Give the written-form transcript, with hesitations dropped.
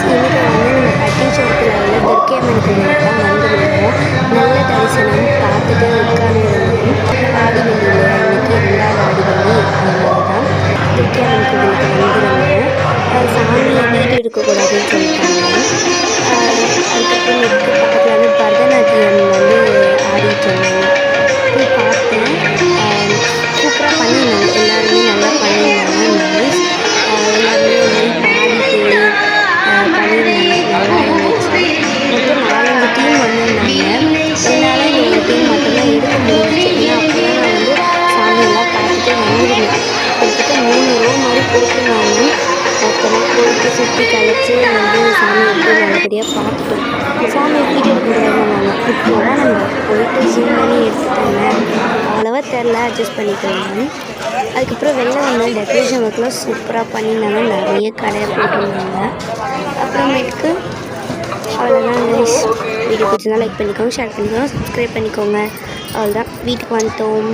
இன்றைக்கி நம்ம பட்டீஸ்வரத்தில் உள்ள துர்க்கை அம்மன் கோவிலுக்கு தான் வந்திருந்தோம். நல்ல தரிசனம் பார்த்துட்டு உட்காந்துருந்தோம். ஆடி வெள்ளி இல்லையா, இன்றைக்கி 2வது ஆடி வெள்ளி, அதனால தான் துர்க்கை அம்மன் கோவிலுக்கு வந்திருந்தோம். சாமியை வீடு எடுக்கக்கூடாதுன்னு சொல்லிட்டாங்க. அதுக்கப்புறமேட்டுக்கு பக்கத்தில் வந்து பரதநாட்டியம் வந்து ஆடிட்டு இருந்தாங்க. போய் பார்த்தேன். சூப்பராக பண்ணியிருந்தாங்க. எல்லாருமே நல்லா பண்ணியிருந்தாங்க. நைஸ். எல்லாருமே வந்து பாடிட்டு பண்ணியிருந்தாங்க. நல்லா இருந்துச்சு. மொத்தம் 4 டீம் வந்திருந்தாங்க. என்னால் இந்த ஒரு டீம் மட்டும்தான் எடுக்க முடிஞ்சிச்சு. ஏன்னா அப்போ தான் நான் வந்து சாமியெல்லாம் பார்த்துட்டு வந்துருந்தேன். கிட்டத்தட்ட 3 ரோ மாதிரி போட்டுருந்தாங்க. ஒருத்தனை போயிட்டு சுற்றி கழிச்சு வந்து சாமி எப்படி நல்லபடியாக பார்த்துட்டோம். சாமியை வீடியோ எடுக்கக்கூடாதுன்னாங்க. இப்போ தான் நம்ம போயிட்டு ஜூம் பண்ணி எடுத்துட்டாங்க. அவ்வளோவா தெரில, அட்ஜஸ்ட் பண்ணிக்கலாம். அதுக்கப்புறம் வெளில வந்து டெக்கரேஷன் ஒர்க்லாம் சூப்பராக பண்ணியிருந்தாங்க. நிறைய கடையை போட்டிருந்தாங்க. அப்புறமேட்டுக்கு அவ்வளோதான் கைஸ். வீடியோ பிடிச்சிருந்தா லைக் பண்ணிக்கோங்க, ஷேர் பண்ணிக்கோங்க, சப்ஸ்கிரைப் பண்ணிக்கோங்க. அவ்வளோதான், வீட்டுக்கு வந்துட்டோம்.